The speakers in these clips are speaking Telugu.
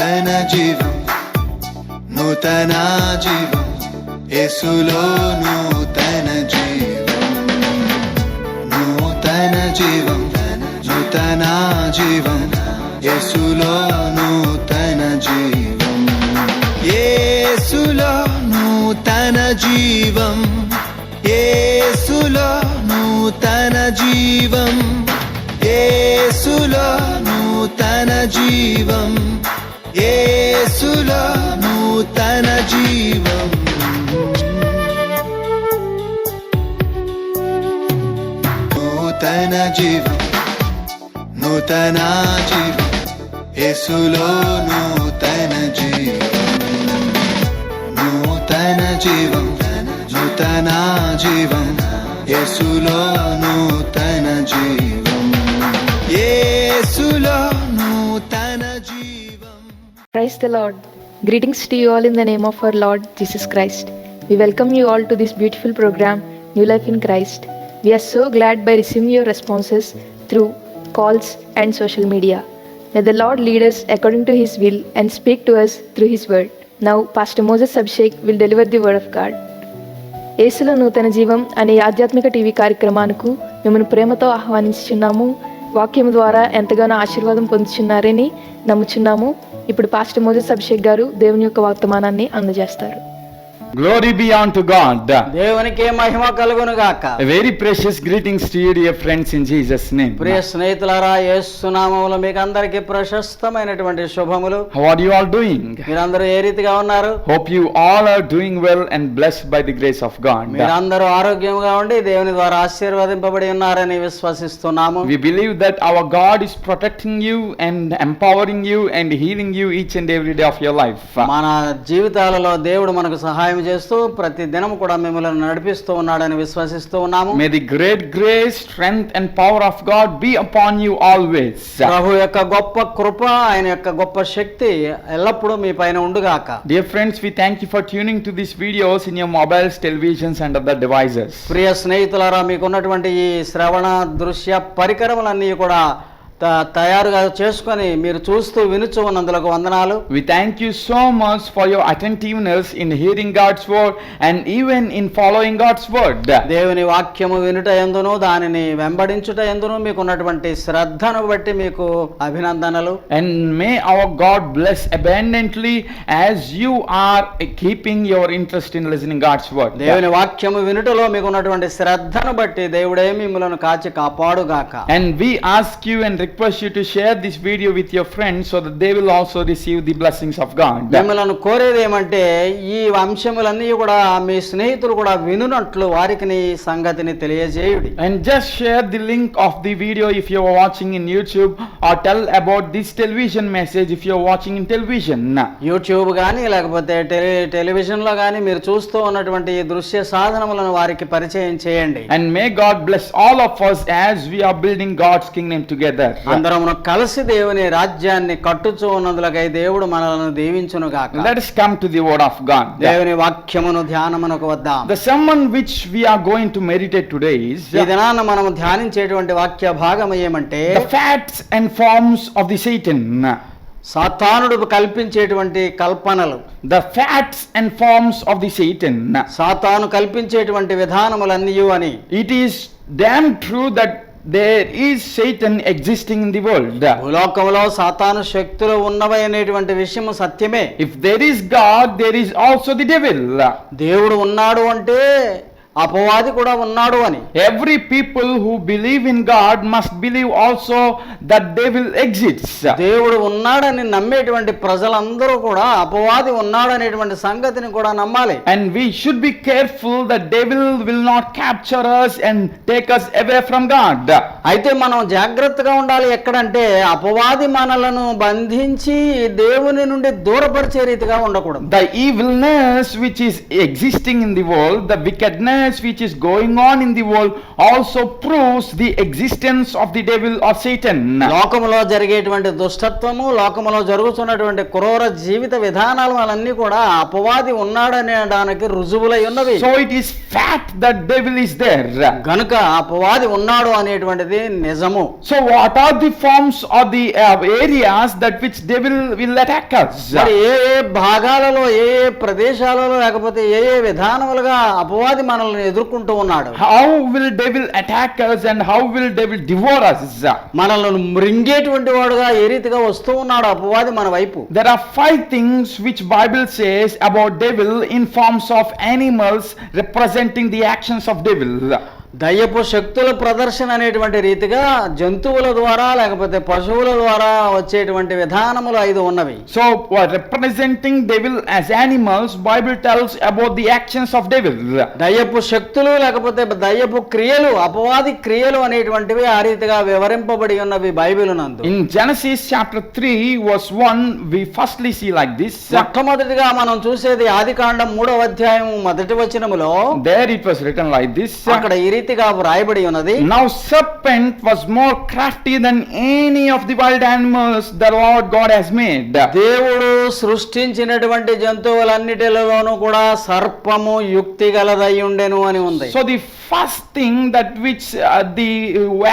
నూతన జీవం, నూతన జీవం, యేసులో నూతన జీవం, నూతన జీవం, నూతన జీవం, యేసులో నూతన జీవం, యేసులో నూతన జీవం, యేసులో నూతన జీవం, యేసులో నూతన జీవం, యేసులో నూతన జీవం. నూతన జీవం, నూతన జీవం, యేసులో నూతన జీవం, నూతన జీవం, నూతన జీవం, యేసులో నూతన జీవం, యేసులో నూతన జీవం. Praise the Lord. Greetings to you all in the name of our Lord Jesus Christ. We welcome you all to this beautiful program, New Life in Christ. We are so glad by receiving your responses through calls and social media. May the Lord lead us according to His will and speak to us through His word. Now, Pastor Moses Abhishek will deliver the word of God. యేసులో నూతన జీవం అనే ఆధ్యాత్మిక టీవీ కార్యక్రమానికి మిమ్మల్ని ప్రేమతో ఆహ్వానించుచున్నాము. వాక్యం ద్వారా ఎంతగానో ఆశీర్వాదం పొందుచున్నారని నమ్ముచున్నాము. ఇప్పుడు పాస్టర్ మోజెస్ అభిషేక్ గారు దేవుని యొక్క వర్తమానాన్ని అందజేస్తారు. Glory be unto God. దేవునికే మహిమ కలుగును గాక. A very precious greetings to you, dear friends, in Jesus' name. ప్రియ స్నేహితులారా, యేసు నామములో మీకు అందరికీ ప్రశస్తమైనటువంటి శుభములు. How are you all doing? మీరందరూ ఏ రీతిగా ఉన్నారు? Hope you all are doing well and blessed by the grace of God. మీరందరూ ఆరోగ్యంగా ఉండి దేవుని ద్వారా ఆశీర్వదింపబడి ఉన్నారని విశ్వసిస్తున్నాము. We believe that our God is protecting you and empowering you and healing you each and every day of your life. మన జీవితాలలో దేవుడు మనకు సహాయం చేస్తూ ప్రతి దినం కూడా మిమ్మల్ని నడిపిస్తూ ఉన్నాడని విశ్వసిస్తూ ఉన్నాము. May the great grace, strength and power of God be upon you always. ప్రభు యొక్క గొప్ప కృప, ఆయన యొక్క గొప్ప శక్తి ఎల్లప్పుడూ మీ పైన ఉండుగాక. Dear friends, we thank you for tuning to these videos in your mobiles, televisions and other devices. ప్రియ స్నేహితులారా, మీకున్నటువంటి ఈ శ్రవణ దృశ్య పరికరములన్నీ కూడా తయారుగా చేసుకొని మీరు చూస్తూ వినుచు ఉన్నందులకు వందనాలు. We thank you so much for your attentiveness in hearing God's word and even in following God's word. దేవుని వాక్యము వినుట యందును దానిని వెంబడించుట యందును మీకు ఉన్నటువంటి శ్రద్ధను బట్టి మీకు అభినందనలు. And may our God bless abundantly as you are keeping your interest in listening God's word. దేవుని వాక్యము వినుటలో మీకు ఉన్నటువంటి శ్రద్ధను బట్టి దేవుడే మిమ్మల్ని కాచి కాపాడుగాక. And we ask you and request you to share this video with your friends so that they will also receive the blessings of God. మిమ్మల్ని కోరేది ఏమంటే ఈ అంశములన్నీ కూడా మీ స్నేహితులు కూడా వినునట్లు వారికి నీ సంగతిని తెలియజేయుడి. And just share the link of the video if you are watching in YouTube, or tell about this television message if you are watching in television. YouTube కానీ లేకపోతే టెలివిజన్ లో కానీ మీరు చూస్తూ ఉన్నటువంటి ఈ దృశ్య సాధనములను వారికి పరిచయం చేయండి. And may God bless all of us as we are building God's kingdom together. అందరము కలిసి దేవుని రాజ్యాన్ని కట్టుచూ ఉన్నందులకై దేవుడు మనలను దీవించును గాక. Let us come to the word of God. దేవుని వాక్యమును ధ్యానమునకు వద్దాం. The sermon which we are going to meditate today is ఈ దినాన మనము ధ్యానించేటువంటి వాక్య భాగం ఏమంటే the facts and forms of the Satan. సాతానుడు కల్పించేటువంటి కల్పనలు. The facts and forms of the Satan. సాతాను కల్పించేటువంటి విధానములన్నీ అని. It is damn true that there is Satan existing in the world. భూలోకంలో సాతాను శక్తులు ఉన్నవి అనేటువంటి విషయం సత్యమే. If there is God, there is also the devil. దేవుడు ఉన్నాడు అంటే అపవాది కూడా ఉన్నాడు అని. Every people who believe in God must believe also that devil exists. దేవుడు ఉన్నాడని నమ్మేటువంటి ప్రజలందరూ కూడా అపవాది ఉన్నాడనేటువంటి సంగతిని కూడా నమ్మాలి. And we should be careful that devil will not capture us and take us away from God. అయితే మనం జాగ్రత్తగా ఉండాలి. ఎక్కడంటే అపవాది మనలను బంధించి దేవుని నుండి దూరపరిచే రీతిగా ఉండకూడదు. The evilness which is existing in the world, the wickedness which is going on in the world also proves the existence of the devil or Satan. లోకములో జరిగేటువంటి దుష్టత్వము, లోకములో జరుగుతున్నటువంటి క్రూర జీవిత విధానాలు అన్నీ కూడా అపవాది ఉన్నాడనేడానికి రుజువులై ఉన్నవి. So it is fact that devil is there. గనుక అపవాది ఉన్నాడు అనేటువంటిది అనేటువంటిది నిజము. So what are the forms or the areas that which devil will attack us? మరి ఏ ఏ భాగాలలో, ఏ ఏ ప్రదేశాలలో, లేకపోతే ఏ ఏ విధానములుగా అపవాది మనల్ని ఎదుర్కొంటూ ఉన్నాడు? How will devil attack us and how will devil devour us? మనల్ని మృంగేటువంటి వాడుగా ఏ రీతిగా వస్తూ ఉన్నాడు అపవాది మన వైపు? There are 5 things which Bible says about devil in forms of animals representing the actions of devil. దయ్యపు శక్తుల ప్రదర్శన అనేటువంటి రీతిగా జంతువుల ద్వారా లేకపోతే పశువుల ద్వారా వచ్చేటువంటి విధానములు 5 ఉన్నవి. So representing devil as animals, Bible tells about the actions of devil. దయ్యపు శక్తులు లేకపోతే దయ్యపు క్రియలు, అపవాది క్రియలు అనేటువంటివి ఆ రీతిగా వివరింపబడి ఉన్నవి బైబిల్ నందు. In Genesis chapter 3 verse 1 we firstly see like this. మొట్టమొదటిగా మనం చూసేది ఆదికాండం 3వ అధ్యాయం మొదటి వచనములో There it was written like this. అక్కడ ఈ రీతిగా వ్రాయబడి ఉన్నది. Now serpent was more crafty than any of the wild animals the Lord God has made. దేవుడు సృష్టించినటువంటి జంతువులన్నిటిలోనూ కూడా సర్పము యుక్తి గలదై ఉండెను అని ఉంది. So the first thing that which the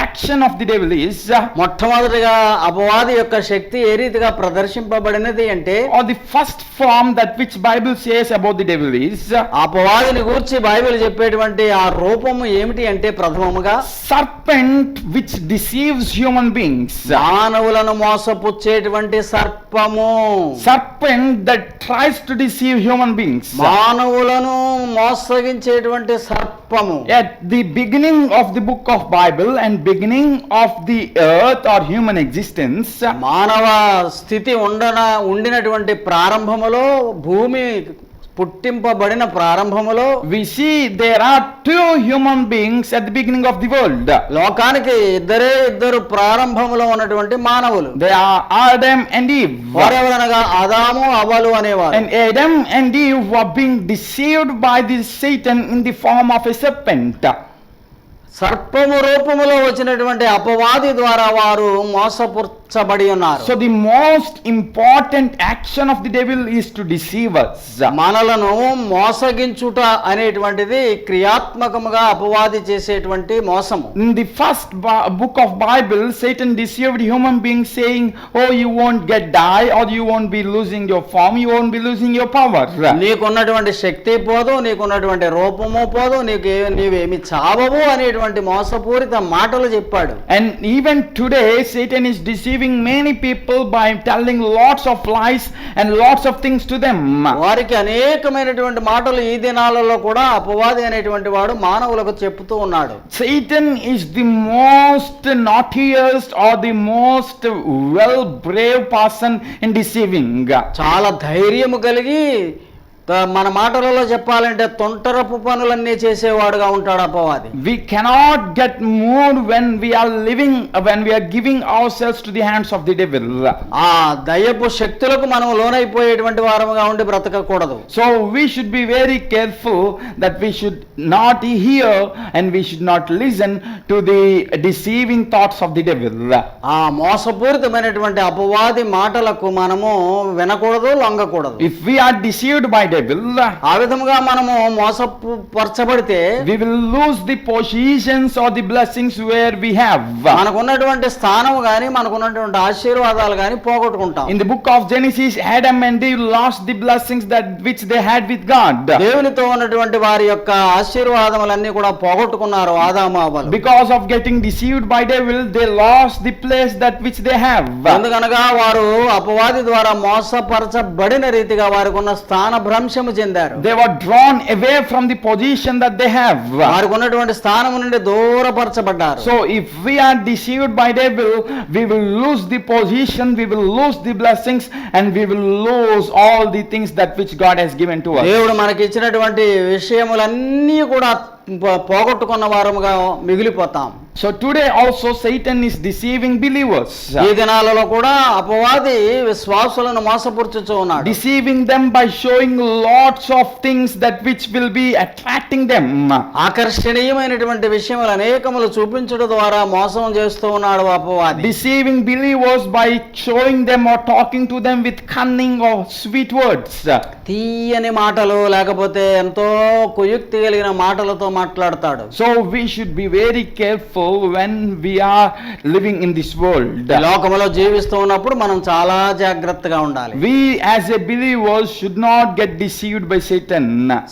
action of the devil is, మొట్టమొదటిగా అపవాది యొక్క శక్తి ఏ రీతిగా ప్రదర్శింపబడినది అంటే, or the first form that which Bible says about the devil is, అపవాదిని గురించి బైబిల్ చెప్పేటువంటి ఆ రూపము ఏమిటి అంటే, ప్రథమముగా serpent which deceives human beings. మానవులను మోసపుచ్చేటువంటి సర్పము. Serpent that tries to deceive human beings. మానవులను మోసగించేటువంటి సర్పము. At the beginning of the book of Bible and beginning of the earth or human existence, మానవ స్థితి ఉండినటువంటి ప్రారంభములో, భూమి పుట్టింపబడిన ప్రారంభములో we see there are 2 human beings at the beginning of the world. లోకానికి ఇద్దరు ప్రారంభములో ఉన్నటువంటి మానవులు. They are Adam and Eve. వారెవరనగా ఆదాము అవ్వలు అనేవారు. And Adam and Eve were being deceived by this Satan in the form of a serpent. సర్పము రూపములో వచ్చినటువంటి అపవాది ద్వారా వారు మోసపుచ్చబడి ఉన్నారు. So the most important action of the devil is to deceive us. మనలను మోసగించుట అనేటువంటిది క్రియాత్మకముగా అపవాది చేసేటువంటి మోసము. In the first book of Bible, Satan deceived human beings saying, oh, you won't die, or you won't be losing your form, you won't be losing your power. నీకున్నటువంటి శక్తి పోదు, నీకున్నటువంటి రూపము పోదు, నీవేమి చావవు అనేటువంటి మోసపూరిత మాటలు చెప్పాడు. And even today Satan is deceiving many people by telling lots of lies and lots of things to them. వారికి అనేకమైనటువంటి మాటలు ఈ దినాలలో కూడా అపవాది అనేటువంటి వాడు మానవులకు చెప్తూ ఉన్నాడు. Satan is the most naughtiest or the most well brave person in deceiving. చాలా ధైర్యము కలిగి, మన మాటలలో చెప్పాలంటే తొంటరపు పనులన్నీ చేసేవాడుగా ఉంటాడు అపవాది. We cannot get moved when we are giving ourselves to the hands of the devil. ఆ దయ్యపు శక్తులకు మనం లోనైపోయేటువంటి వారముగా ఉండి బ్రతకకూడదు. So we should be very careful that we should not hear and we should not listen to the deceiving thoughts of the devil. ఆ మోసపూరితమైనటువంటి అపవాది మాటలకు మనము వినకూడదు, లొంగకూడదు. If we are deceived by devil, ఆ విధముగా మనము మోసపరచబడితే we will lose the positions or the blessings where we have. మనకున్నటువంటి స్థానం గాని, మనకున్నటువంటి ఆశీర్వాదాలు గాని పోగొట్టుకుంటాం. In the book of Genesis, Adam and Eve lost the blessings that which they had with God. దేవునితో ఉన్నటువంటి వారి యొక్క ఆశీర్వాదములన్నీ కూడా పోగొట్టుకున్నారు ఆదాము అవ్వలు. Because of getting deceived by devil, they lost the place that which they have. ఎందుకనగా వారు అపవాది ద్వారా మోసపరచబడిన రీతిగా వారికి ఉన్న స్థాన భ్రంశము చెందారు. They were drawn away from the position that they have. వారికి ఉన్నటువంటి స్థానం నుండి దూరపరచబడ్డారు. So if we are deceived by devil, we will lose the position, we will lose the blessings, and we will lose all the things that which God has given to us. దేవుడు మనకి ఇచ్చినటువంటి విషయములన్నీ కూడా పోగొట్టుకున్న వారముగా మిగిలిపోతాం. So today also Satan is deceiving believers. ఈ దినాలలో కూడా అపవాది విశ్వాసులను మోసపుచ్చుచూ ఉన్నాడు. Deceiving them by showing lots of things that which will be attracting them. ఆకర్షణీయమైనటువంటి విషయములు అనేకములు చూపించడం ద్వారా మోసం చేస్తూ ఉన్నాడు అపవాది. Deceiving believers by showing them or talking to them with cunning or sweet words. తీయని మాటలు లేకపోతే ఎంతో కుయుక్తి కలిగిన మాటలతో మాట్లాడతాడు. So we should be very careful careful when we are living in this world. ఈ లోకములో జీవిస్తూ ఉన్నప్పుడు మనం చాలా జాగ్రత్తగా ఉండాలి. We as a believers should not get deceived by Satan.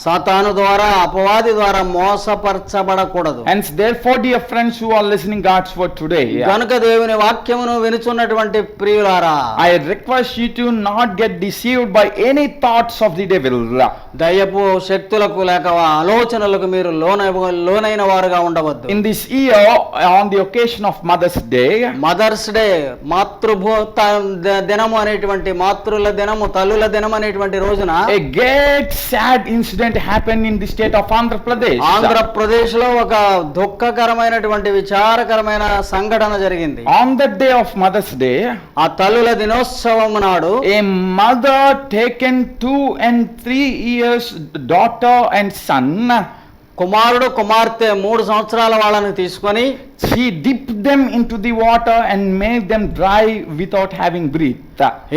సాతాను ద్వారా, అపవాది ద్వారా మోసపరచబడకూడదు. And therefore, dear friends who are listening God's word today, కనుక దేవుని వాక్యమును వినుచున్నటువంటి ప్రియులారా, I request you to not get deceived by any thoughts of the devil. దయ్యపు శక్తులకు లేక ఆలోచనలకు మీరు లోనైన వారుగా ఉండవద్దు. In this year, on the occasion of Mother's Day, Mother's Day, దినము అనేటువంటి, మాతృల దినము, తల్లుల దినం అనేటువంటి రోజున a great sad incident happened in the state of Andhra Pradesh. Andhra Pradesh లో ఒక దుఃఖకరమైనటువంటి, విచారకరమైన సంఘటన జరిగింది. On the day of Mother's Day, ఆ తల్లుల దినోత్సవం నాడు a mother taken 2 and 3 years daughter and son, కుమారుడు కుమార్తె 3 సంవత్సరాల వాళ్ళని తీసుకొని she dipped them into the water and made them dry without having breath.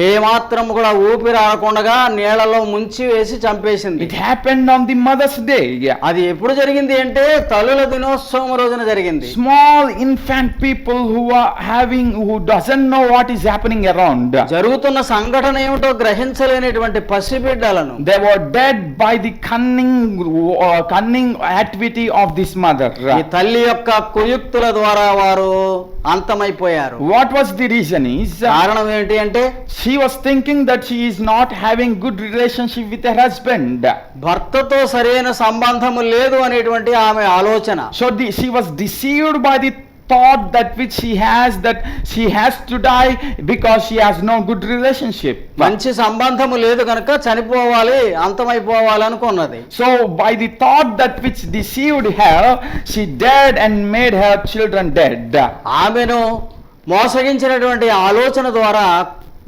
ఏ మాత్రం కూడా ఊపిరి ఆడకుండా నీళ్లలో ముంచి వేసి చంపేసింది. It happened on the Mother's Day. అది ఎప్పుడు జరిగింది అంటే తల్లుల దినోత్సవం రోజున జరిగింది. Small infant people who doesn't know what is happening around. జరుగుతున్న సంఘటన ఏమిటో గ్రహించలేనటువంటి పసిబిడ్డలను They were dead by the cunning activity of this mother. ఈ తల్లి యొక్క కుయుక్తుల ద్వారా వారు అంతమైపోయారు. What was the reason is, కారణం ఏంటి అంటే she was thinking that she is not having good relationship with her husband. భర్తతో సరైన సంబంధము లేదు అనేటువంటి ఆమె ఆలోచన. So she was deceived by the thought that which she has to die because she has no good relationship. మంచి సంబంధము లేదు కనుక చనిపోవాలి, అంతమైపోవాలి అనుకున్నది. So by the thought that which deceived her, she died and made her children dead. ఆమెను మోసగించినటువంటి ఆలోచన ద్వారా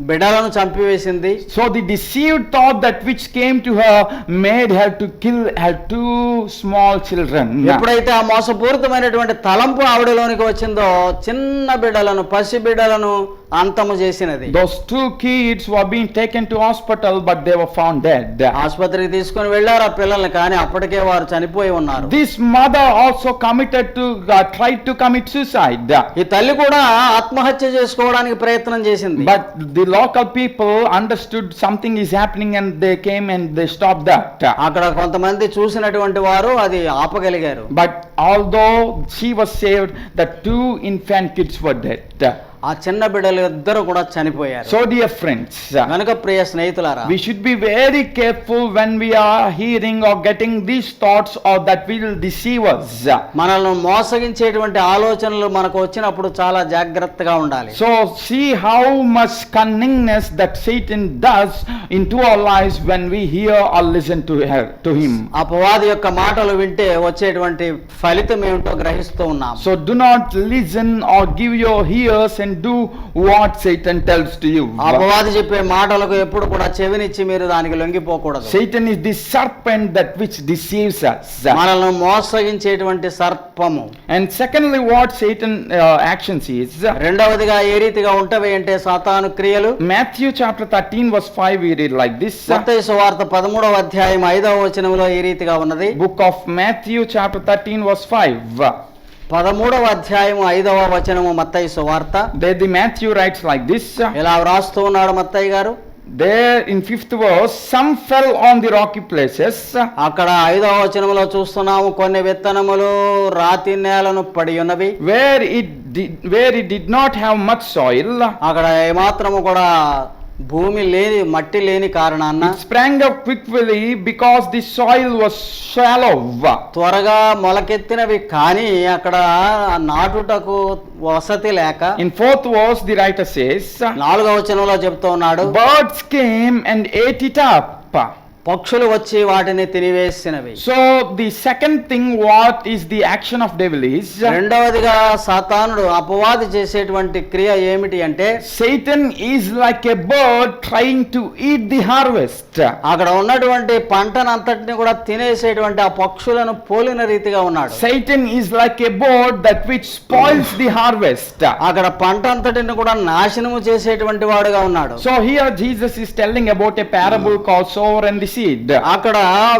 బిడ్డలను చంపివేసింది. So the deceived thought that which came to her made her to kill her 2 small children. ఎప్పుడైతే ఆ మోసపూరితమైనటువంటి తలంపు ఆవిడలోనికి వచ్చిందో చిన్న బిడ్డలను, పసి బిడ్డలను అంతము చేసినది. Those 2 kids were being taken to hospital but they were found dead. ఆసుపత్రికి తీసుకొని వెళ్ళారు ఆ పిల్లల్ని, కానీ అప్పటికే వారు చనిపోయి ఉన్నారు. This mother also tried to commit suicide. ఈ తల్లి కూడా ఆత్మహత్య చేసుకోవడానికి ప్రయత్నం చేసింది. But the local people understood something is happening and they came and they stopped that. అక్కడ కొంతమంది చూసినటువంటి వారు అది ఆపగలిగారు. But although she was saved, the 2 infant kids were dead. ఆ చిన్న బిడ్డలు ఇద్దరు కూడా చనిపోయారు. So dear friends, కనుక ప్రియ స్నేహితులారా, we should be very careful when we are hearing or getting these thoughts or that will deceive us. మనల్ని మోసగించేటువంటి ఆలోచనలు మనకు వచ్చినప్పుడు చాలా జాగ్రత్తగా ఉండాలి. So see how much cunningness that Satan does into our lives when we hear or listen to him. అపవాది యొక్క మాటలు వింటే వచ్చేటువంటి ఫలితం ఏమిటో గ్రహిస్తూ ఉన్నాం. So do not listen or give your ears and do what Satan tells to you. అపవాది చెప్పే మాటలకు ఎప్పుడు కూడా చెవినిచ్చి మీరు దానికి లొంగిపోకూడదు. Satan is the serpent that which deceives us. మనల్ని మోసగించేటువంటి సర్పము. And secondly, what Satan actions is, రెండవదిగా ఏ రీతిగా ఉంటవి అంటే సాతాను క్రియలు. Matthew chapter 13 verse 5 we read like this. మత్తయి సువార్త 13వ అధ్యాయం 5వ వచనంలో ఈ రీతిగా ఉన్నది. Book of Matthew chapter 13 verse 5. 13వ అధ్యాయం 5వ వచనము మత్తయి సువార్త. There the Matthew writes like this. ఇలా వ్రాస్తూ ఉన్నాడు మత్తయి గారు. There in 5th verse, some fell on the rocky places. అక్కడ 5వ వచనంలో చూస్తున్నాము కొన్ని విత్తనములు రాతి నేలను పడి ఉన్నవి. Where it did not have much soil. అక్కడ ఏమాత్రము కూడా భూమి లేని, మట్టి లేని కారణాన It sprang up quickly because the soil was shallow. త్వరగా మొలకెత్తినవి కానీ అక్కడ నాటుటకు వసతి లేక. In 4th verse the writer says, 4వ వచనంలో చెప్తూ ఉన్నాడు, birds came and ate it up. పక్షులు వచ్చి వాటిని తినివేసినవి. So the second thing what is the action of devil is, రెండవదిగా సాతానుడు అపవాది చేసేటువంటి క్రియ ఏమిటి అంటే Satan is like a bird trying to eat the harvest. అక్కడ ఉన్నటువంటి పంటనంతటిని కూడా తినేసేటువంటి ఆ పక్షులను పోలిన రీతిగా ఉన్నాడు. Satan is like a bird that which spoils the harvest. అక్కడ పంట అంతటిని కూడా నాశనము చేసేటువంటి వాడుగా ఉన్నాడు. So here Jesus is telling about a parable called sower and the seed. అక్కడ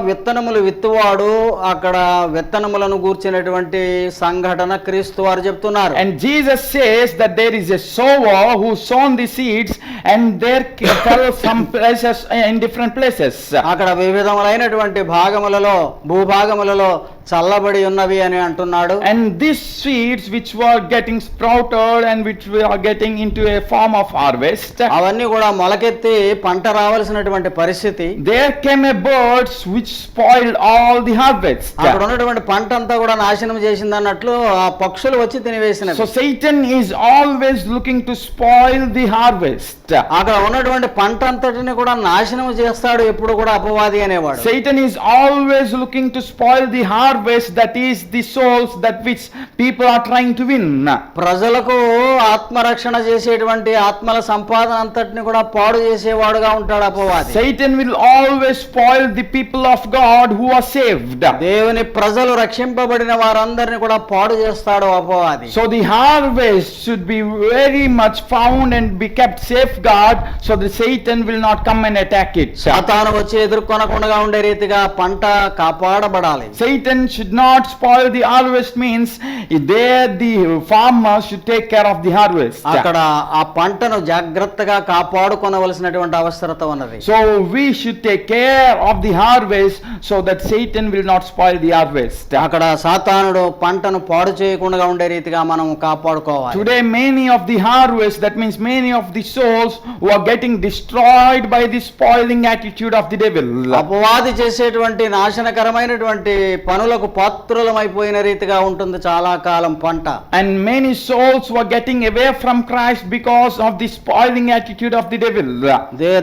విత్తనములు విత్తువాడు, అక్కడ విత్తనములను గూర్చినటువంటి సంఘటన క్రీస్తు వారు చెప్తున్నారు. And Jesus says that there is a sower who sown the seeds and there fell some places in different places. అక్కడ వివిధములైనటువంటి భాగములలో, భూభాగములలో చల్లబడి ఉన్నవి అని అంటున్నాడు. And these seeds which were getting sprouted and which we are getting into a form of harvest, అవన్నీ కూడా మొలకెత్తి పంట రావాల్సినటువంటి పరిస్థితి. there came a birds which spoiled all the harvest. అక్కడ ఉన్నటువంటి పంట అంతా కూడా నాశనం చేసింది అన్నట్లు ఆ పక్షులు వచ్చి తినివేసినవి. So Satan is always looking to spoil the harvest. అక్కడ ఉన్నటువంటి పంట అంతటిని కూడా నాశనం చేస్తాడు ఎప్పుడు కూడా అపవాది అనేవాడు. Satan is always looking to spoil the harvest, that is the souls that which people are trying to win. ప్రజలకు ఆత్మరక్షణ చేసేటువంటి ఆత్మల సంపాదన అంతటిని కూడా పాడు చేసేవాడుగా ఉంటాడు అపవాది. Satan will always spoil the people of God who are saved. దేవుని ప్రజలు రక్షింపబడిన వారందరిని కూడా పాడు చేస్తాడు అపవాది. So the harvest should be very much found and be kept safeguard so that Satan will not come and attack it. సాతాను వచ్చి ఎదుర్కొనకుండా ఉండే రీతిగా పంట కాపాడబడాలి. Satan should not spoil the harvest means there the farmer should take care of the harvest. అక్కడ ఆ పంటను జాగ్రత్తగా కాపాడుకొనవలసినటువంటి అవసరత ఉన్నది. So we should take care of the harvest so that Satan will not spoil the harvest. అక్కడ సాతానుడు పంటను పాడు చేయకుండా ఉండే రీతిగా మనం కాపాడుకోవాలి. Today many of the harvest, that means many of the souls who are getting destroyed by the spoiling attitude of the devil. అపవాది చేసేటువంటి నాశనకరమైనటువంటి పనులకు పాత్రులమైపోయిన రీతిగా ఉంటుంది చాలా కాలం పంట. And many souls were getting away from Christ because of the spoiling attitude of the devil.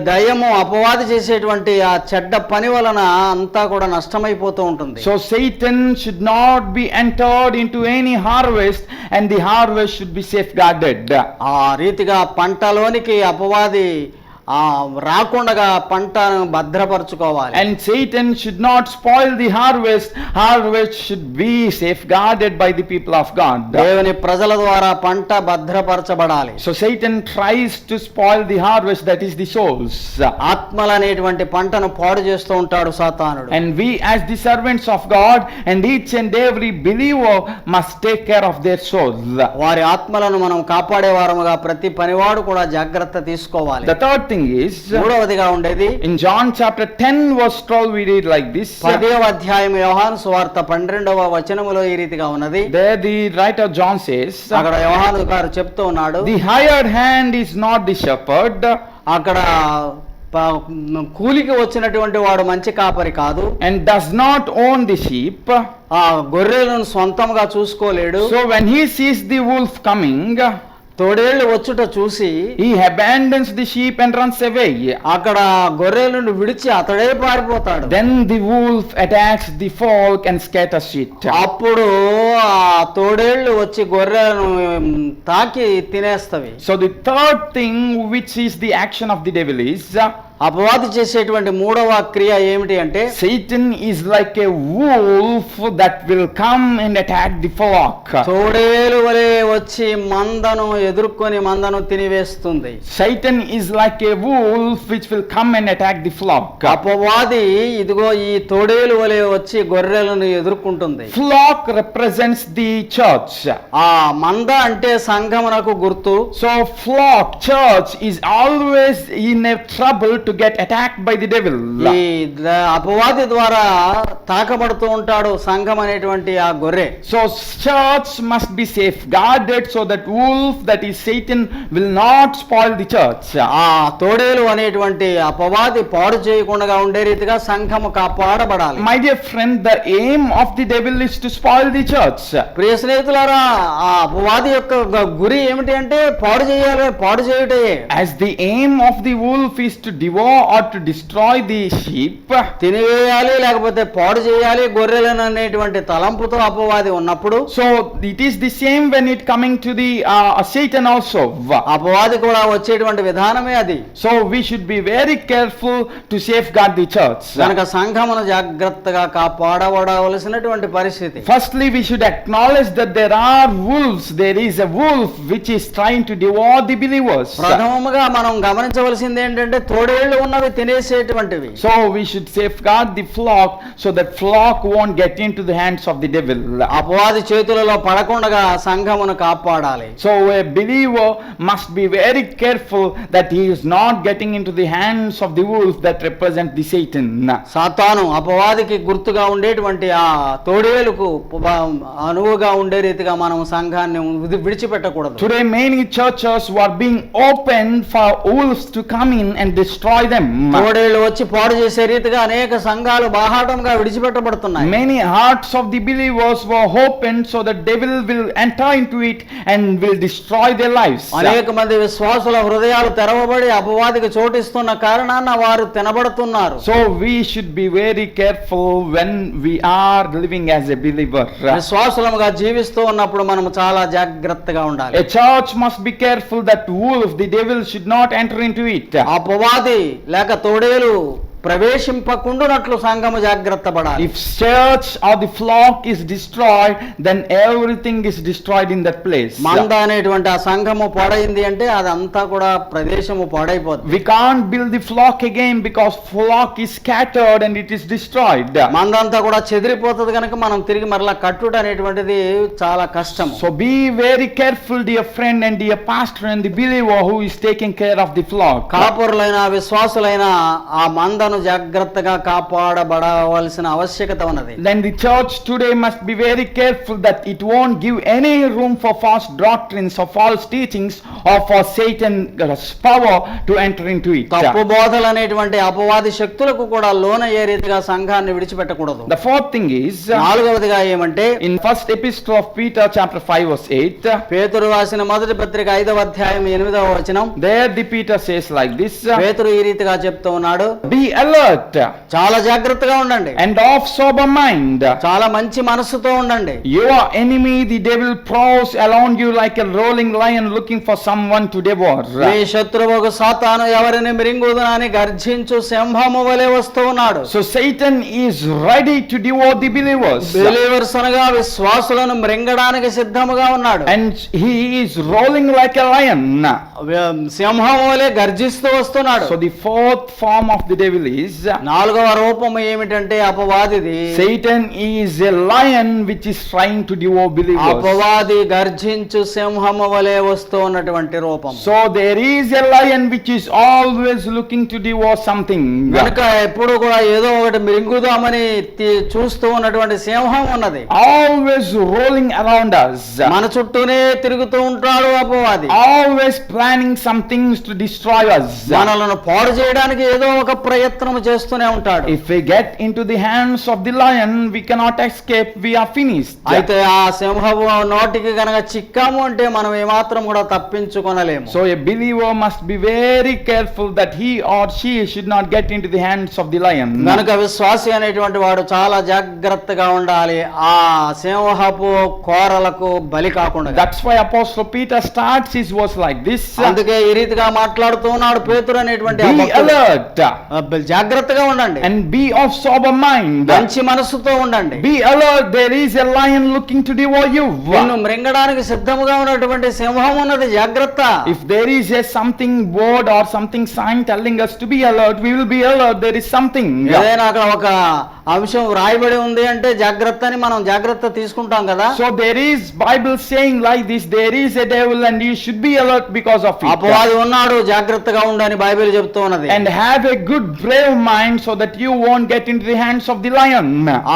దయ్యము అపవాది చేసేటువంటి ఆ చెడ్డ పని వలన అంతా కూడా నష్టమైపోతూ ఉంటుంది. So Satan should not be entered into any harvest and the harvest should be safeguarded. ఆ రీతిగా పంటలోనికి అపవాది రాకుండా పంటను భద్రపరచుకోవాలి. And Satan should not spoil the harvest. Harvest should be safeguarded by the people of God. దేవుని ప్రజల ద్వారా పంట భద్రపరచబడాలి. So Satan tries to spoil the harvest, that is the souls. ఆత్మలనేటువంటి పంటను పాడు చేస్తూ ఉంటాడు సాతానుడు. And we as the servants of God and each and every believer must take care of their souls. వారి ఆత్మలను మనం కాపాడే వారముగా ప్రతి పనివాడు కూడా జాగ్రత్త తీసుకోవాలి. The third thing is, మూడవదిగా ఉండేది in John chapter 10 verse 12 we read like this. 10వ అధ్యాయం యోహాను సువార్త 12వ వచనములో ఈ రీతిగా ఉన్నది. There the writer John says, అక్కడ యోహాను గారు చెప్తూ ఉన్నాడు, the hired hand is not the shepherd. అక్కడ కూలికి వచ్చినటువంటి వాడు మంచి కాపరి కాదు. And does not own the sheep. ఆ గొర్రెలను సొంతంగా చూసుకోలేడు. So when he sees the wolf coming, తోడేళ్లు వచ్చుట చూసి he abandons the sheep and runs away. అక్కడ గొర్రెలను విడిచి అతడే పారిపోతాడు. Then the wolf attacks the flock and scatters it. అప్పుడు ఆ తోడేళ్లు వచ్చి గొర్రెలను తాకి తినేస్తవి. So the third thing which is the action of the devil is, అపవాది చేసేటువంటి మూడవ క్రియ ఏమిటి అంటే, Satan is like a wolf that will come and attack the flock. తోడేలు వలె వచ్చి మందను ఎదుర్కొని మందను తినివేస్తుంది. Satan is like a wolf which will come and attack the flock. అపవాది ఇదిగో ఈ తోడేలు వలె వచ్చి గొర్రెలను ఎదుర్కొంటుంది. Flock represents the church. ఆ మంద అంటే సంఘమునకు గుర్తు. So flock, church is always in a trouble to get attacked by the devil. ఈ అపవాది ద్వారా తాకబడుతూ ఉంటాడు సంఘం అనేటువంటి ఆ గొర్రె. So church must be safeguarded so that wolf, that is Satan, will not spoil the church. ఆ తోడేలు అనేటువంటి అపవాది పాడు చేయకుండా ఉండే రీతిగా సంఘము కాపాడబడాలి. My dear friend, the aim of the devil is to spoil the church. ప్రియ స్నేహితులారా, ఆ అపవాది యొక్క గురి ఏమిటి అంటే పాడు చేయాలి, పాడు చేయుటే. As the aim of the wolf is to devour or to destroy the sheep, తినివేయాలి లేకపోతే పాడు చేయాలి గొర్రెలను అనేటువంటి తలంపుతో అపవాది ఉన్నప్పుడు, so it is the same when it coming to the Satan also. అపవాది కూడా వచ్చేటువంటి విధానమే అది. So we should be very careful to safeguard the church. కనుక సంఘమును జాగ్రత్తగా కాపాడబడవలసినటువంటి పరిస్థితి. Firstly, we should acknowledge that there are wolves. There is a wolf which is trying to devour the believers. ప్రథమముగా మనం గమనించవలసింది ఏంటంటే తోడేళ్లు తోడేళ్లు ఉన్నవి తినేసేటువంటివి. So we should safeguard the flock so that flock won't get into the hands of the devil. అపవాది చేతులలో పడకుండా సంఘమును కాపాడాలి. So a believer must be very careful that he is not getting into the hands of the wolf that represent the Satan. సాతాను అపవాదికి గుర్తుగా ఉండేటువంటి ఆ తోడేలుకు అనువుగా ఉండే రీతిగా మనం సంఘాన్ని విడిచిపెట్టకూడదు. Today many churches were being opened for wolves to come in and destroy them. తోడేళ్లు వచ్చి పాడు చేసే రీతిగా అనేక సంఘాలు బాహాటంగా విడిచిపెట్టబడుతున్నాయి. Many hearts of the believers were opened so that devil will enter into it and will destroy their lives. అనేక మంది విశ్వాసుల హృదయాలు తెరవబడి అపవాదికి చోటిస్తున్న కారణాన వారు తినబడుతున్నారు. So we should be very careful when we are living as a believer. విశ్వాసులముగా జీవిస్తూ ఉన్నప్పుడు మనం చాలా జాగ్రత్తగా ఉండాలి. A church must be careful that wolf, the devil, should not enter into it. అపవాది లేక తోడేలు ప్రవేశింపకుండునట్లు సంఘము జాగ్రత్త పడాలి. If church or the flock is destroyed, then everything is destroyed in that place. మంద అనేటువంటి ఆ సంఘము పాడైంది అంటే అదంతా కూడా ప్రదేశము పాడైపోతుంది. We can't build the flock again because flock is scattered and it is destroyed. మందంతా కూడా చెదిరిపోతుంది కనుక మనం తిరిగి మరలా కట్టుట అనేటువంటిది చాలా కష్టం. So be very careful, dear friend and dear pastor and the believer who is taking care of the flock. కాపురులైన విశ్వాసులైన ఆ మంద జాగ్రత్తగా కాపాడబడవలసిన ఆవశ్యకత ఉన్నది. Then the church today must be very careful that it won't give any room for false doctrines or false teachings or for Satan's power to enter into it. తప్పు బోధలు అనేటువంటి అపవాది శక్తులకు కూడా లోనయ్యే రీతిగా సంఘాన్ని విడిచిపెట్టకూడదు. The fourth thing is, నాలుగవదిగా ఏమంటే in first epistle of Peter chapter 5 verse 8, పేతురు రాసిన మొదటి పత్రిక 5వ అధ్యాయం 8వ వచనం, there the Peter says like this, పేతురు ఈ రీతిగా చెప్తూ ఉన్నాడు, be alert చాలా జాగ్రత్తగా ఉండండి, and of sober mind. చాలా మంచి మనస్సుతో ఉండండి. Your enemy the devil prowls around you like a rolling lion looking for someone to devour. మీ శత్రువుకు సాతాను ఎవరిని మృంగుదునని గర్జించు సింహము వలె వస్తూ ఉన్నాడు. So Satan is ready to devour the believers. Believers అనగా విశ్వాసులను మృంగడానికి సిద్ధముగా ఉన్నాడు. And he is rolling like a lion. సింహము వలె గర్జిస్తూ వస్తున్నాడు. So the fourth form of the devil is, నాలుగవ రూపం ఏమిటంటే అపవాదిది. Satan is a lion which is trying to devour believers. అపవాది గర్జించు సింహము వలె వస్తూ ఉన్నటువంటి రూపం. So there is a lion which is always looking to devour something. కనుక ఎప్పుడు కూడా ఏదో ఒకటి మింగుదామని చూస్తూ ఉన్నటువంటి సింహం ఉన్నది. Always rolling around us. మన చుట్టూనే తిరుగుతూ ఉంటాడు అపవాది. Always planning some things to destroy us. మనలను పాడు చేయడానికి ఏదో ఒక ప్రయత్నం చేస్తూనే ఉంటాడు. If we get into the hands of the lion, we cannot escape, we are finished. అయితే ఆ సింహము నోటికి గనక చిక్కాము అంటే మనం ఏమాత్రం కూడా తప్పించుకొనలేము. So a believer must be very careful that he or she should not get into the hands of the lion. కనుక విశ్వాసి అనేటువంటి వాడు చాలా జాగ్రత్తగా ఉండాలి, ఆ సింహపు కోరలకు బలి కాకుండా. That's why Apostle Peter starts his verse like this. అందుకే ఈ రీతిగా మాట్లాడుతూ ఉన్నాడు పేతురు అనేటువంటి Be alert జాగ్రత్తగా ఉండండి and be of sober mind. మంచి మనస్సుతో ఉండండి. Be alert, there is a lion looking to devour you. నిన్ను మృంగడానికి సిద్ధముగా ఉన్నటువంటి సింహం ఉన్నది, జాగ్రత్త. If there is a something word or something sign telling us to be alert, we will be alert. There is something. ఏదైనా అక్కడ ఒక అంశం రాయబడి ఉంది అంటే జాగ్రత్త అని మనం జాగ్రత్త తీసుకుంటాం కదా. So there is Bible saying like this, there is a devil and you should be alert because of it. అపవాది ఉన్నాడు, జాగ్రత్తగా ఉండని బైబిల్ చెప్తూ ఉన్నది. And have a good brave mind so that you won't get into the hands of the lion.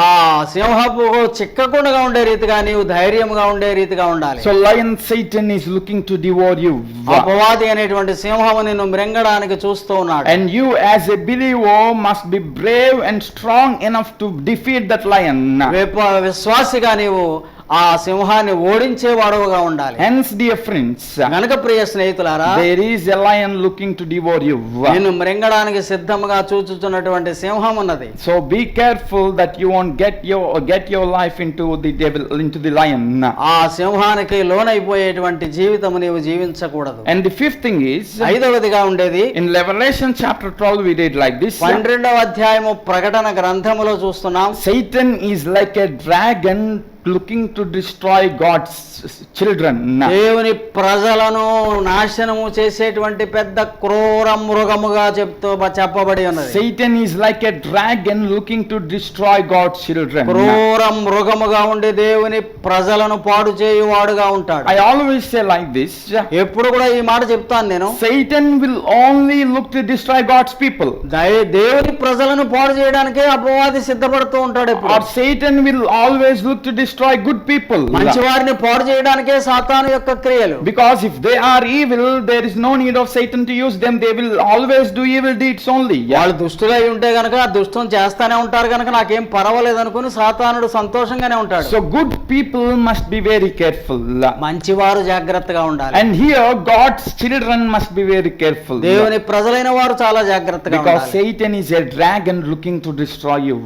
ఆ సింహపు చిక్కకుండా ఉండే రీతిగా నీవు ధైర్యంగా ఉండే రీతిగా ఉండాలి. So lion Satan is looking to devour you. అపవాది అనేటువంటి సింహము నిన్ను మృంగడానికి చూస్తూ ఉన్నాడు. And you as a believer must be brave and strong enough to defeat that lion. విశ్వాసిగా నీవు ఆ సింహాన్ని ఓడించే వాడుగా ఉండాలి. Hence dear friends, గనుక ప్రియ స్నేహితులారా, there is a lion looking to devour you. నిన్ను మృంగడానికి సిద్ధముగా చూచుచున్నటువంటి సింహం ఉన్నది. So be careful that you won't get your life into the devil, into the lion. ఆ సింహానికి లోనైపోయేటువంటి జీవితము నీవు జీవించకూడదు. And the fifth thing is, ఐదవదిగా ఉండేది in Revelation chapter 12 we read like this. 12వ అధ్యాయము ప్రకటన గ్రంథములో చూస్తున్నాం. Satan is like a dragon looking to destroy God's children. దేవుని ప్రజలను నాశనము చేసేటువంటి పెద్ద క్రూర మృగముగా చెప్పబడి ఉన్నది. Satan is like a dragon looking to destroy God's children. క్రూర మృగముగా ఉండి దేవుని ప్రజలను పాడు చేయువాడుగా ఉంటాడు. I always say like this. ఎప్పుడు కూడా ఈ మాట చెప్తాను నేను. Satan will only look to destroy God's people. దేవుని ప్రజలను పాడు చేయడానికే అపవాది సిద్ధపడుతూ ఉంటాడు ఎప్పుడు. Or Satan will always look to destroy good people. మంచి వారిని పాడు చేయడానికే సాతాను యొక్క క్రియలు. Because if they are evil, there is no need of Satan to use them. They will always do evil deeds only. వాళ్ళు దుష్టులై ఉంటే గనక దుష్టం చేస్తానే ఉంటారు గనక నాకేం పర్వాలేదు అనుకుని సాతానుడు సంతోషంగానే ఉంటాడు. So good people must be very careful. మంచివారు జాగ్రత్తగా ఉండాలి. And here God's children must be very careful. దేవుని ప్రజలైన వారు చాలా జాగ్రత్తగా Because ఉండాలి. Satan is a dragon looking to destroy you.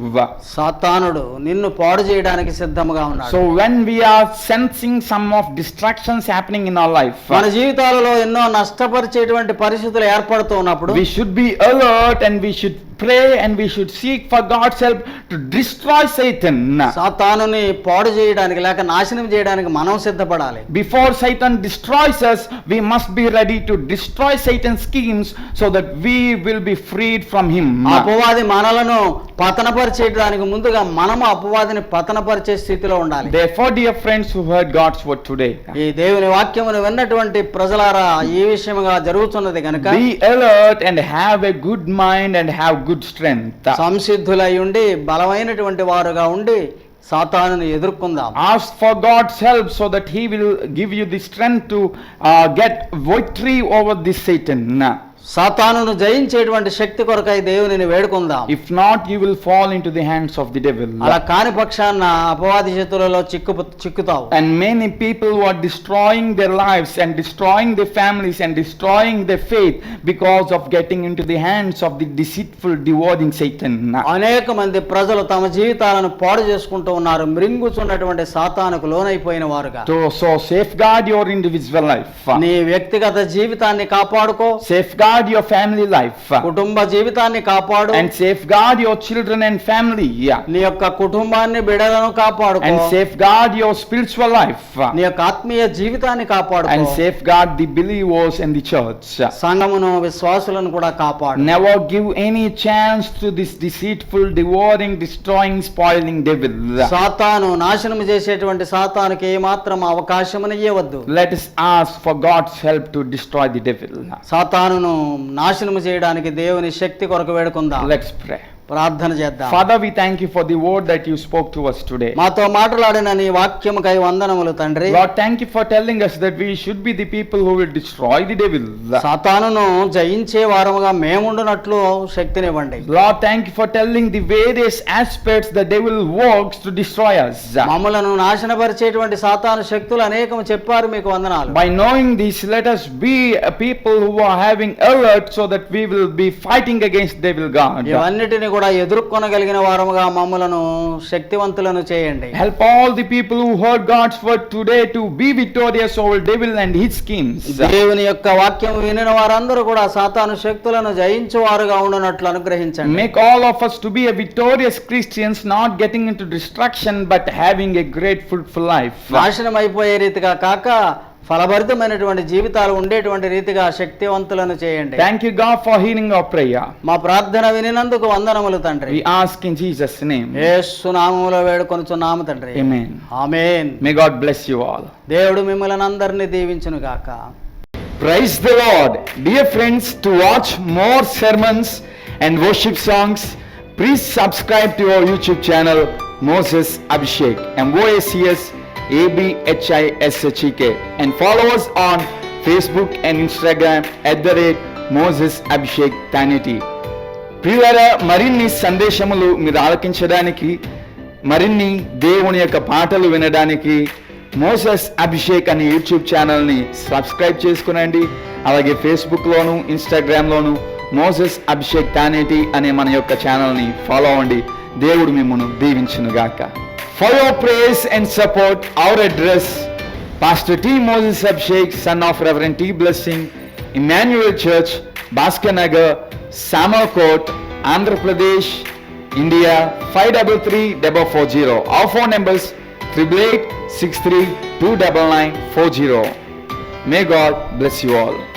సాతానుడు నిన్ను పాడు చేయడానికి సిద్ధంగా ఉన్నాడు. So when we are sensing some of distractions happening in our life, మన జీవితాలలో ఎన్నో నష్టపరిచేటువంటి పరిస్థితులు ఏర్పడుతూ ఉన్నప్పుడు we should be alert and we should pray and we should seek for God's help to destroy Satan. సాతానుని పాడు చేయడానికి లేక నాశనం చేయడానికి మనం సిద్ధపడాలి. Before Satan destroys us, we must be ready to destroy Satan's schemes so that we will be freed from him. అపవాది మనలను పతనపరిచేయడానికి ముందుగా మనము అపవాదిని పతనపరిచే స్థితిలో ఉండాలి. Therefore, dear friends who heard God's word today, ఈ దేవుని వాక్యమును విన్నటువంటి ప్రజలారా ఈ విషయముగా జరుగుతున్నది కనుక be alert and have a good mind and have good strength. సంసిద్ధులై ఉండి బలమైనటువంటి వారుగా ఉండి సాతానుని ఎదుర్కొందాం. Ask for God's help so that he will give you the strength to get victory over this Satan. సాతానును జయించేటువంటి శక్తి కొరకై దేవునిని వేడుకుందాం. If not, you will fall into the hands of the devil. అలా కాని పక్షాన అపవాది చేతులలో చిక్కుతావు. And many people who are destroying their lives and destroying their families and destroying their faith because of getting into the hands of the deceitful, devouring Satan. అనేక మంది ప్రజలు తమ జీవితాలను పాడు చేసుకుంటూ ఉన్నారు, మృంగుచున్నటువంటి సాతానుకు లోనైపోయిన వారుగా. So safeguard your individual life. నీ వ్యక్తిగత జీవితాన్ని కాపాడుకో. Safeguard your family life. కుటుంబ జీవితాన్ని కాపాడు. And safeguard your children and family. నీ యొక్క కుటుంబాన్ని బిడ్డలను కాపాడుకో. And safeguard your spiritual life. నీ యొక్క ఆత్మీయ జీవితాన్ని కాపాడుకో. And safeguard the believers and the church. సంఘమును విశ్వాసులను కూడా కాపాడు. Never give any chance to this deceitful, devouring, destroying, spoiling devil. సాతాను నాశనం చేసేటువంటి సాతానుకి ఏమాత్రం అవకాశమునియ్యవద్దు. Let us ask for God's help to destroy the devil. సాతానును నాశనం చేయడానికి దేవుని శక్తి కొరకు వేడుకుందాం. Let's pray. ప్రార్థన చేద్దాం. Father, we thank you for the word that you spoke to us today. మాతో మాట్లాడిన నీ వాక్యముకై వందనములు తండ్రి. Lord, thank you for telling us that we should be the people who will destroy the devil. సాతానును జయించే వారముగా మేముండునట్లు శక్తినివ్వండి. Lord, thank you for telling the various aspects the devil works to destroy us. మమ్మలను నాశనపరిచేటువంటి సాతాను శక్తులు అనేకము చెప్పారు, మీకు వందనాలు. By knowing this, let us be a people who are having alert so that we will be fighting against devil God. ఇవన్నిటిని కూడా ఎదుర్కొనగలిగిన వారముగా మమ్మలను శక్తివంతులను చేయండి. Help all the people who heard God's word today to be victorious over devil and his schemes. దేవుని యొక్క వాక్యం వినిన వారందరూ కూడా సాతాను శక్తులను జయించువారుగా ఉండునట్లు అనుగ్రహించండి. Make all of us to be a victorious Christians, not getting into destruction but having a great fruitful life. నాశనం అయిపోయే రీతిగా కాక ఫలభరితమైనటువంటి జీవితాలు ఉండేటువంటి రీతిగా శక్తివంతులను చేయండి. Thank you God for hearing our prayer. మా ప్రార్థన వినినందుకు వందనములు తండ్రి. We ask in Jesus' name. యేసు నామములో వేడుకొనుచున్నాము తండ్రి. Amen. Amen. May God bless you all. దేవుడు మిమ్మల్ని అందరినీ దీవించును గాక. Praise the Lord. Dear friends, to watch more sermons and worship songs, please subscribe to our YouTube channel Moses Abhishek, MOSES ABHISHEK, and follow us on Facebook and Instagram @Moses Abhishek Tanity. ప్రియులారా, మరిన్ని సందేశములు మీరు ఆలకించడానికి, మరిన్ని దేవుని యొక్క పాటలు వినడానికి మోసెస్ అభిషేక్ అనే యూట్యూబ్ ఛానల్ని సబ్స్క్రైబ్ చేసుకునండి. అలాగే ఫేస్బుక్లోను ఇన్స్టాగ్రామ్లోను మోసెస్ అభిషేక్ తానేటి అనే మన యొక్క ఛానల్ని ఫాలో అవ్వండి. దేవుడు మిమ్మల్ని దీవించునుగాక. For your praise and support, our address, Pastor T. Moses Abhishek, son of Reverend T. Blessing, Emmanuel Church, Bhaskar Nagar, Samalkot, Andhra Pradesh, India 533440. Our phone numbers 8863 29940. May God bless you all.